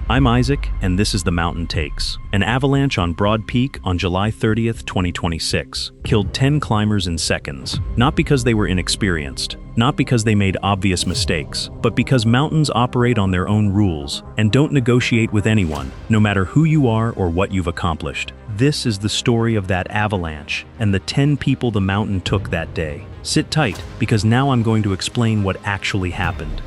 I'm Isaac, and this is the Mountain Takes. An avalanche on Broad Peak on July 30th, 2026, killed 10 climbers in seconds. Not because they were inexperienced, not because they made obvious mistakes, but because mountains operate on their own rules and don't negotiate with anyone, no matter who you are or what you've accomplished. This is the story of that avalanche and the 10 people the mountain took that day. Sit tight, because now I'm going to explain what actually happened.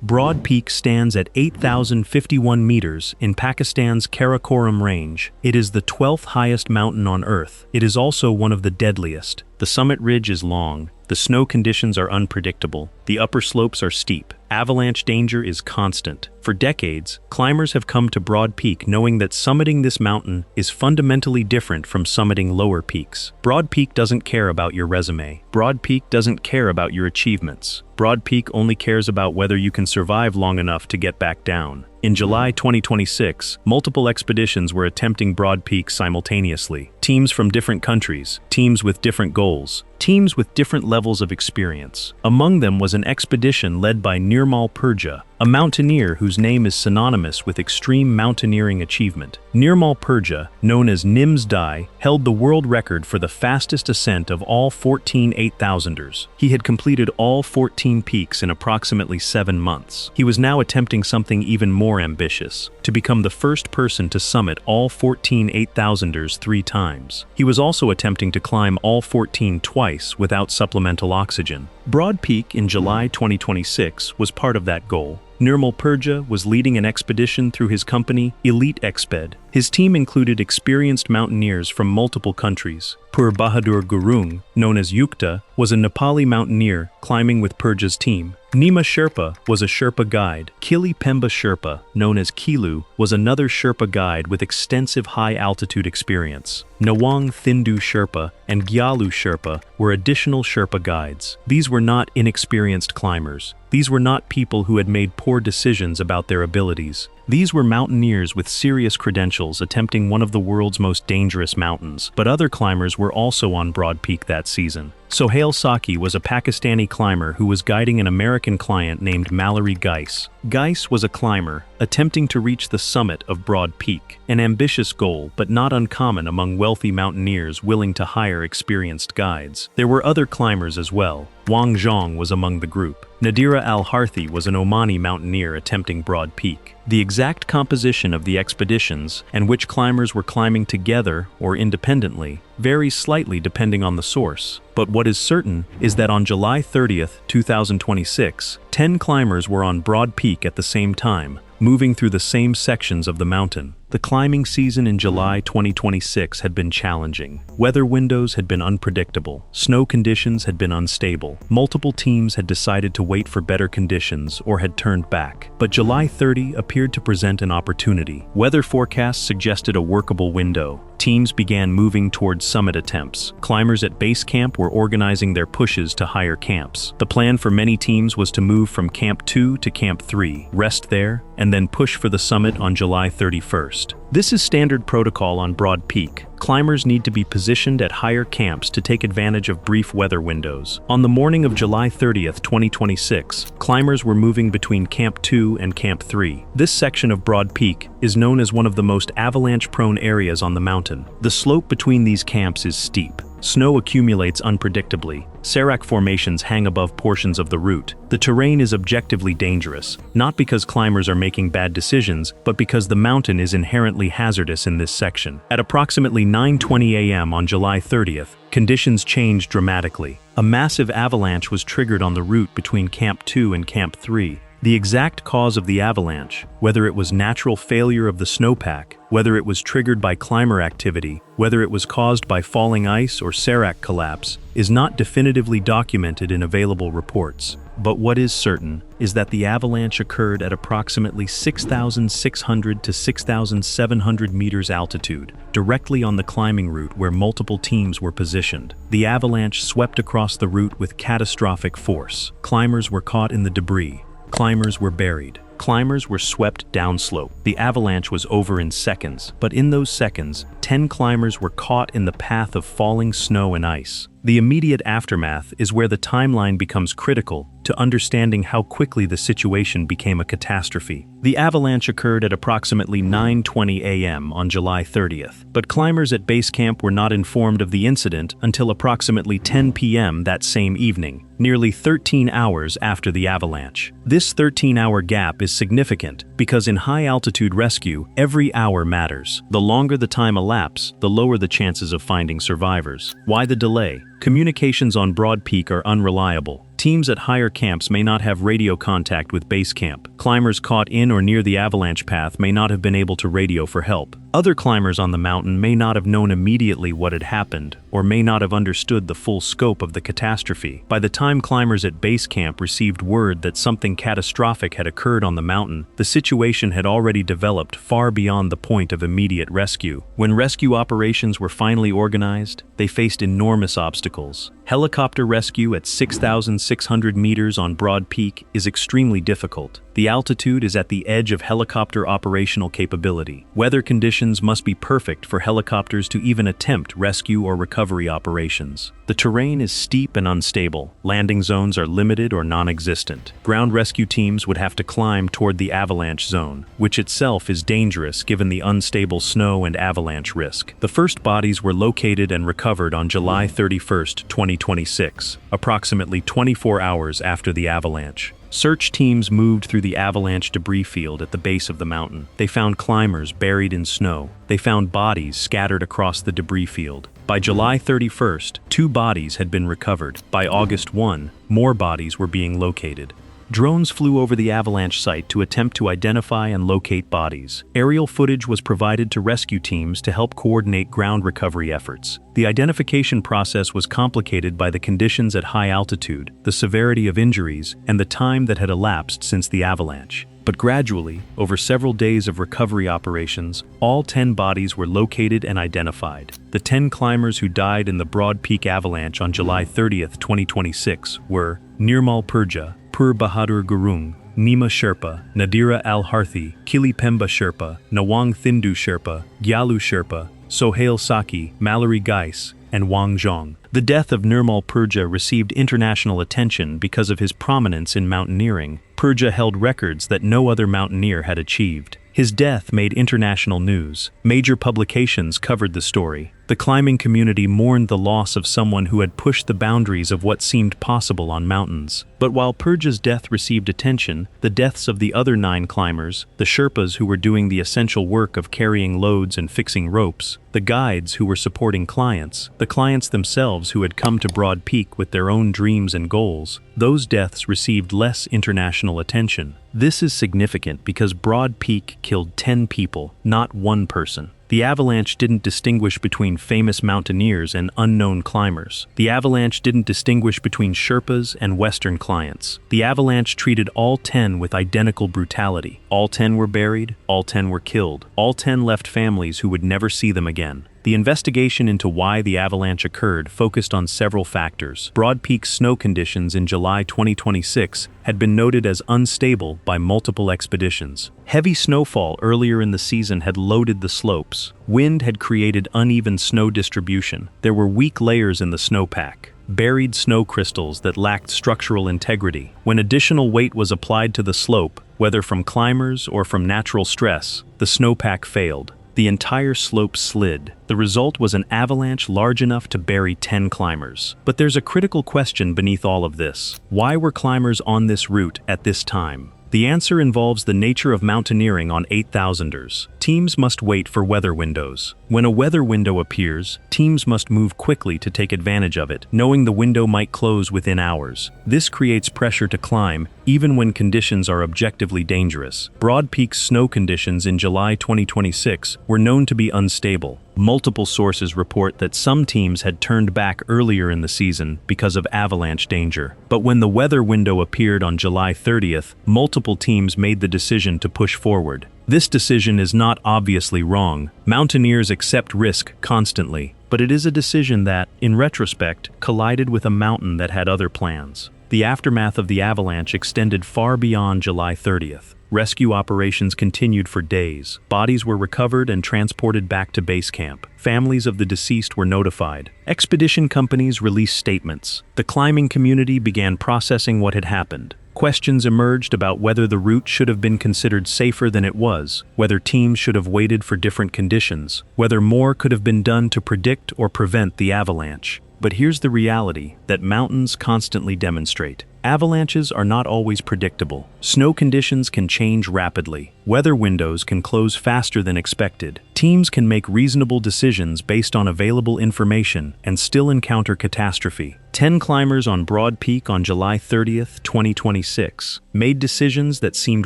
Broad Peak stands at 8,051 meters in Pakistan's Karakoram range. It is the 12th highest mountain on Earth. It is also one of the deadliest. The summit ridge is long. The snow conditions are unpredictable. The upper slopes are steep. Avalanche danger is constant. For decades, climbers have come to Broad Peak knowing that summiting this mountain is fundamentally different from summiting lower peaks. Broad Peak doesn't care about your resume. Broad Peak doesn't care about your achievements. Broad Peak only cares about whether you can survive long enough to get back down. In July 2026, multiple expeditions were attempting Broad Peak simultaneously. Teams from different countries, teams with different goals, teams with different levels of experience. Among them was an expedition led by Nirmal Purja, a mountaineer whose name is synonymous with extreme mountaineering achievement. Nirmal Purja, known as Nims, held the world record for the fastest ascent of all 14 8,000ers. He had completed all 14 peaks in approximately 7 months. He was now attempting something even more ambitious, to become the first person to summit all 14 8,000ers 3 times. He was also attempting to climb all 14 twice without supplemental oxygen. Broad Peak in July 2026 was part of that goal. Nirmal Purja was leading an expedition through his company, Elite Exped. His team included experienced mountaineers from multiple countries. Pur Bahadur Gurung, known as Yukta, was a Nepali mountaineer climbing with Purja's team. Nima Sherpa was a Sherpa guide. Kili Pemba Sherpa, known as Kilu, was another Sherpa guide with extensive high-altitude experience. Nawang Thindu Sherpa and Gyalu Sherpa were additional Sherpa guides. These were not inexperienced climbers. These were not people who had made poor decisions about their abilities. These were mountaineers with serious credentials attempting one of the world's most dangerous mountains, but other climbers were also on Broad Peak that season. Sohail Sakhi was a Pakistani climber who was guiding an American client named Mallory Geis. Geis was a climber attempting to reach the summit of Broad Peak, an ambitious goal but not uncommon among wealthy mountaineers willing to hire experienced guides. There were other climbers as well. Wang Zhong was among the group. Nadhira Al Harthy was an Omani mountaineer attempting Broad Peak. The exact composition of the expeditions and which climbers were climbing together or independently varies slightly depending on the source. But what is certain is that on July 30th, 2026, 10 climbers were on Broad Peak at the same time, moving through the same sections of the mountain. The climbing season in July 2026 had been challenging. Weather windows had been unpredictable. Snow conditions had been unstable. Multiple teams had decided to wait for better conditions or had turned back. But July 30 appeared to present an opportunity. Weather forecasts suggested a workable window. Teams began moving towards summit attempts. Climbers at base camp were organizing their pushes to higher camps. The plan for many teams was to move from Camp 2 to Camp 3, rest there, and then push for the summit on July 31st. This is standard protocol on Broad Peak. Climbers need to be positioned at higher camps to take advantage of brief weather windows. On the morning of July 30th, 2026, climbers were moving between Camp 2 and Camp 3. This section of Broad Peak is known as one of the most avalanche-prone areas on the mountain. The slope between these camps is steep. Snow accumulates unpredictably. Serac formations hang above portions of the route. The terrain is objectively dangerous, not because climbers are making bad decisions, but because the mountain is inherently hazardous in this section. At approximately 9:20 a.m. on July 30th, conditions changed dramatically. A massive avalanche was triggered on the route between Camp 2 and Camp 3. The exact cause of the avalanche, whether it was natural failure of the snowpack, whether it was triggered by climber activity, whether it was caused by falling ice or serac collapse, is not definitively documented in available reports. But what is certain is that the avalanche occurred at approximately 6,600 to 6,700 meters altitude, directly on the climbing route where multiple teams were positioned. The avalanche swept across the route with catastrophic force. Climbers were caught in the debris. Climbers were buried. Climbers were swept downslope. The avalanche was over in seconds, but in those seconds, 10 climbers were caught in the path of falling snow and ice. The immediate aftermath is where the timeline becomes critical to understanding how quickly the situation became a catastrophe. The avalanche occurred at approximately 9:20 a.m. on July 30th, but climbers at base camp were not informed of the incident until approximately 10 p.m. that same evening, nearly 13 hours after the avalanche. This 13-hour gap is significant because in high-altitude rescue, every hour matters. The longer the time elapses, the lower the chances of finding survivors. Why the delay? Communications on Broad Peak are unreliable. Teams at higher camps may not have radio contact with base camp. Climbers caught in or near the avalanche path may not have been able to radio for help. Other climbers on the mountain may not have known immediately what had happened, or may not have understood the full scope of the catastrophe. By the time climbers at base camp received word that something catastrophic had occurred on the mountain, the situation had already developed far beyond the point of immediate rescue. When rescue operations were finally organized, they faced enormous obstacles. Helicopter rescue at 6,600 meters on Broad Peak is extremely difficult. The altitude is at the edge of helicopter operational capability. Weather conditions must be perfect for helicopters to even attempt rescue or recovery operations. The terrain is steep and unstable. Landing zones are limited or non-existent. Ground rescue teams would have to climb toward the avalanche zone, which itself is dangerous given the unstable snow and avalanche risk. The first bodies were located and recovered on July 31st, 2026, approximately 24 hours after the avalanche. Search teams moved through the avalanche debris field at the base of the mountain. They found climbers buried in snow. They found bodies scattered across the debris field. By July 31st, 2 bodies had been recovered. By August 1, more bodies were being located. Drones flew over the avalanche site to attempt to identify and locate bodies. Aerial footage was provided to rescue teams to help coordinate ground recovery efforts. The identification process was complicated by the conditions at high altitude, the severity of injuries, and the time that had elapsed since the avalanche. But gradually, over several days of recovery operations, all 10 bodies were located and identified. The 10 climbers who died in the Broad Peak avalanche on July 30th, 2026 were Nirmal Purja, Pur Bahadur Gurung, Nima Sherpa, Nadhira Al Harthy, Kili Pemba Sherpa, Nawang Thindu Sherpa, Gyalu Sherpa, Sohail Sakhi, Mallory Geis, and Wang Zhong. The death of Nirmal Purja received international attention because of his prominence in mountaineering. Purja held records that no other mountaineer had achieved. His death made international news. Major publications covered the story. The climbing community mourned the loss of someone who had pushed the boundaries of what seemed possible on mountains. But while Purja's death received attention, the deaths of the other 9 climbers, the Sherpas who were doing the essential work of carrying loads and fixing ropes, the guides who were supporting clients, the clients themselves who had come to Broad Peak with their own dreams and goals, those deaths received less international attention. This is significant because Broad Peak killed 10 people, not 1 person. The avalanche didn't distinguish between famous mountaineers and unknown climbers. The avalanche didn't distinguish between Sherpas and Western clients. The avalanche treated all 10 with identical brutality. All 10 were buried, all 10 were killed. All 10 left families who would never see them again. The investigation into why the avalanche occurred focused on several factors. Broad Peak's snow conditions in July 2026 had been noted as unstable by multiple expeditions. Heavy snowfall earlier in the season had loaded the slopes. Wind had created uneven snow distribution. There were weak layers in the snowpack, buried snow crystals that lacked structural integrity. When additional weight was applied to the slope, whether from climbers or from natural stress, the snowpack failed. The entire slope slid. The result was an avalanche large enough to bury 10 climbers. But there's a critical question beneath all of this. Why were climbers on this route at this time? The answer involves the nature of mountaineering on 8,000ers. Teams must wait for weather windows. When a weather window appears, teams must move quickly to take advantage of it, knowing the window might close within hours. This creates pressure to climb, even when conditions are objectively dangerous. Broad Peak's snow conditions in July 2026 were known to be unstable. Multiple sources report that some teams had turned back earlier in the season because of avalanche danger. But when the weather window appeared on July 30th, multiple teams made the decision to push forward. This decision is not obviously wrong. Mountaineers accept risk constantly, but it is a decision that, in retrospect, collided with a mountain that had other plans. The aftermath of the avalanche extended far beyond July 30th. Rescue operations continued for days. Bodies were recovered and transported back to base camp. Families of the deceased were notified. Expedition companies released statements. The climbing community began processing what had happened. Questions emerged about whether the route should have been considered safer than it was, whether teams should have waited for different conditions, whether more could have been done to predict or prevent the avalanche. But here's the reality that mountains constantly demonstrate. Avalanches are not always predictable. Snow conditions can change rapidly. Weather windows can close faster than expected. Teams can make reasonable decisions based on available information and still encounter catastrophe. 10 climbers on Broad Peak on July 30th, 2026, made decisions that seemed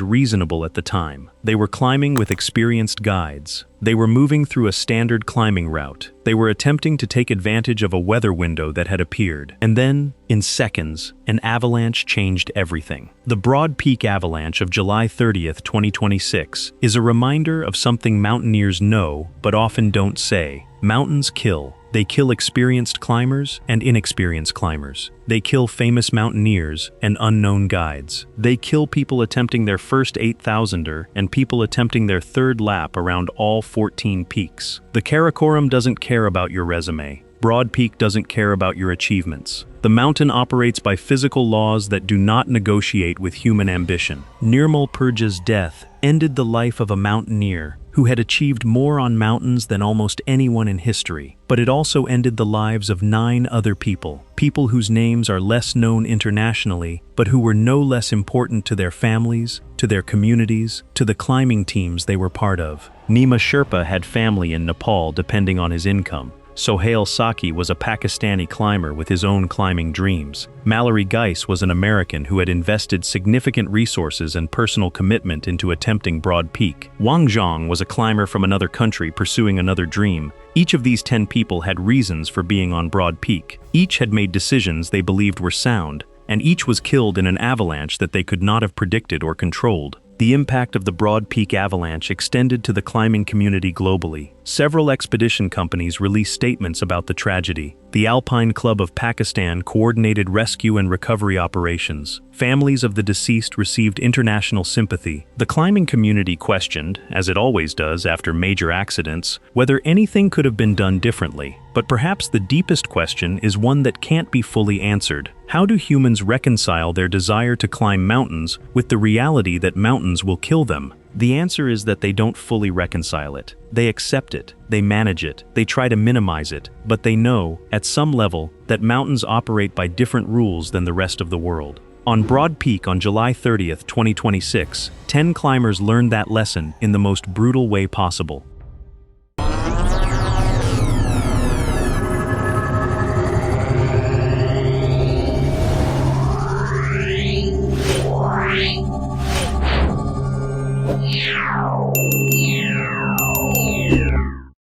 reasonable at the time. They were climbing with experienced guides. They were moving through a standard climbing route. They were attempting to take advantage of a weather window that had appeared. And then, in seconds, an avalanche changed everything. The Broad Peak avalanche of July 30th, 2026, is a reminder of something mountaineers know but often don't say. Mountains kill. They kill experienced climbers and inexperienced climbers. They kill famous mountaineers and unknown guides. They kill people attempting their first 8,000er and people attempting their third lap around all 14 peaks. The Karakoram doesn't care about your resume. Broad Peak doesn't care about your achievements. The mountain operates by physical laws that do not negotiate with human ambition. Nirmal Purja's death ended the life of a mountaineer who had achieved more on mountains than almost anyone in history. But it also ended the lives of 9 other people whose names are less known internationally, but who were no less important to their families, to their communities, to the climbing teams they were part of. Nima Sherpa had family in Nepal depending on his income. Sohail Sakhi was a Pakistani climber with his own climbing dreams. Mallory Geis was an American who had invested significant resources and personal commitment into attempting Broad Peak. Wang Zhong was a climber from another country pursuing another dream. Each of these 10 people had reasons for being on Broad Peak. Each had made decisions they believed were sound, and each was killed in an avalanche that they could not have predicted or controlled. The impact of the Broad Peak avalanche extended to the climbing community globally. Several expedition companies released statements about the tragedy. The Alpine Club of Pakistan coordinated rescue and recovery operations. Families of the deceased received international sympathy. The climbing community questioned, as it always does after major accidents, whether anything could have been done differently. But perhaps the deepest question is one that can't be fully answered. How do humans reconcile their desire to climb mountains with the reality that mountains will kill them? The answer is that they don't fully reconcile it. They accept it, they manage it, they try to minimize it, but they know, at some level, that mountains operate by different rules than the rest of the world. On Broad Peak on July 30th, 2026, 10 climbers learned that lesson in the most brutal way possible.